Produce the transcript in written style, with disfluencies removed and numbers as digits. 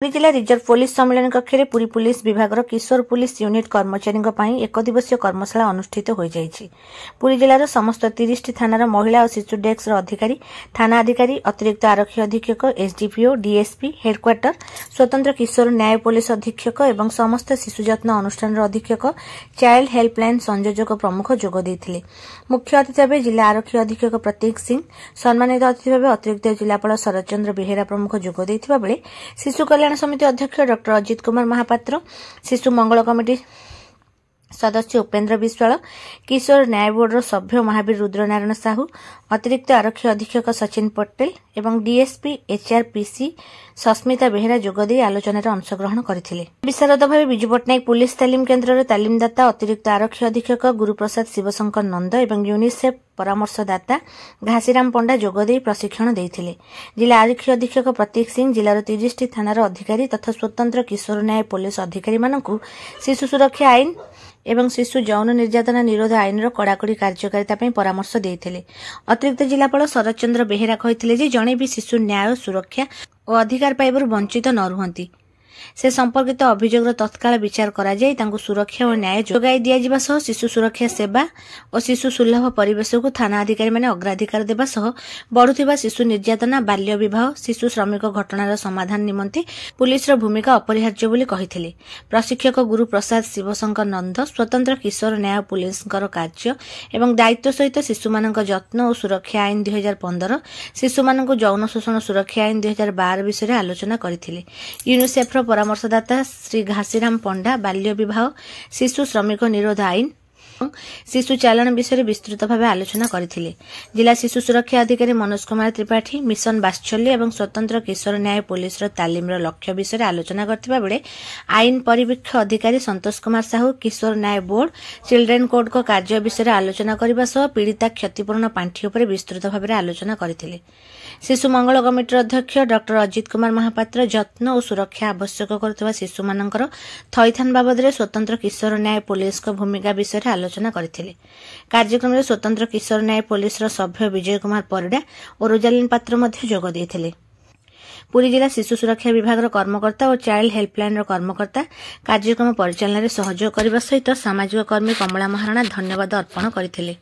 पुरी जिला reserve police सम्मेलन कक्ष में पुरी पुलिस विभाग किशोर पुलिस यूनिट कर्मचारी एक दिवसीय कर्मशाला अनुष्ठित हो जाइछि। पुरी जिलार समस्त 30 टी थानार महिला और शिशु डेस्क अधिकारी, थाना अधिकारी, अतिरिक्त आरक्षी अधीक्षक, एसडीपीओ, डीएसपी, हेडक्वार्टर, स्वतंत्र किशोर न्याय पुलिस अधीक्षक एवं समस्त शिशु जत्न अनुष्ठान अधीक्षक, चाइल्ड हेल्पलाइन संयोजक प्रमुख जोग देथिले। मुख्य अतिथि भाव जिला आरक्षी अधीक्षक प्रतीक सिंह, सम्मानित अतिथि भाव अतिरिक्त जिलापाल शरद चंद्र बेहेरा प्रमुख जोग देथिबा बेले शिशु कल्याण समिति अध्यक्ष डॉक्टर अजित कुमार महापात्र, शिशु मंगल कमिटी सदस्य उपेन्द्र विश्वाल, किशोर न्याय बोर्ड सभ्य महावीर रुद्रनारायण साहू, अतिरिक्त आरक्षी अधीक्षक सचिन पटेल एवं डीएसपी एचआरपीसी सस्मिता बेहेरा जोगदे आलोचना अंशग्रहण करथिले। विशारद भाव बिजू पट्टनायक पुलिस तालीम केन्द्र तालीमदाता अतिरिक्त आरक्षी अधीक्षक गुरुप्रसाद शिवशंकर नंद एवं यूनिसेफ परामर्शदाता घासीराम पंडा जोगदे प्रशिक्षण देथिले। जिला आरक्षी अधीक्षक प्रतीक सिंह जिलार 30 टी थानार अधिकारी तथा स्वतंत्र किशोर न्याय पुलिस अधिकारी मानकु शिशु सुरक्षा आईन एवं शिशु यौन निर्यातना निरोध आईन कड़ाकड़ी कार्यकारिता परामर्श देते। अतिरिक्त जिलापाल शरद चंद्र बेहेरा कहिथिले जे जणे भी शिशु न्याय सुरक्षा और अधिकार पाइबारु वंचित न रुहंती से संपर्कित अभियोग तत्काल विचार करा जाय तांको सुरक्षा और न्याय जोगाई दिया जिबा सह शिशु सुरक्षा सेवा और शिशु सुलभ परिवेश को थाना अधिकारी माने अग्राधिकार देबा सह बढ़ुथिबा शिशु निर्यातना, बाल्य विवाह, शिशु श्रमिक घटनार समाधान निमंते पुलिस भूमिका अपरिहार्य बोली कहिथिले। प्रशिक्षक गुरु प्रसाद शिवशंकर नंद स्वतंत्र किशोर न्याय पुलिस कार्य एवं दायित्व सहित शिशु मानक जत्न और सुरक्षा आईन 2015, शिशु मानक यौन शोषण सुरक्षा आईन 2012 विषय आलोचना करथिले। यूनिसेफ परामर्शदाता श्री घासीराम पंडा बाल्य विवाह, शिशु श्रमिक निरोध आईन, शिशु चालान विषय विस्तृत भाव आलोचना करथिले। जिला शिशु सुरक्षा अधिकारी मनोज कुमार त्रिपाठी मिशन बात्सल्य एवं स्वतंत्र किशोर न्याय पुलिस तालीम लक्ष्य विषय आलोचना करथिबा बेले आईन परिवीक्ष अधिकारी संतोष कुमार साहू किशोर न्याय बोर्ड चिल्ड्रेन कोर्ट को कार्य विषय आलोचना करबा सह पीड़िता क्षतिपूर्ण पांठी उपर विस्तृत भाव आलोचना करथिले। शिशु मंगल कमिटी अध्यक्ष डॉक्टर अजित कुमार महापात्र जत्न और सुरक्षा आवश्यक करथिबा शिशु मानकर थैथान बाबद स्वतंत्र किशोर न्याय पुलिस को भूमिका विषय आलोचना करथिले। कार्यक्रम में स्वतंत्र किशोर न्याय पुलिस सभ्य विजय कुमार परिडा और रोजालिन पात्र मध्य जोग देथिले। पुरी जिला शिशु सुरक्षा विभाग कर्मकर्ता और चाइल्ड हेल्पलाइन कर्मकर्ता कार्यक्रम परिचालन में सहयोग करने सहित सामाजिक कर्मी कमला महाराणा धन्यवाद अर्पण करथिले।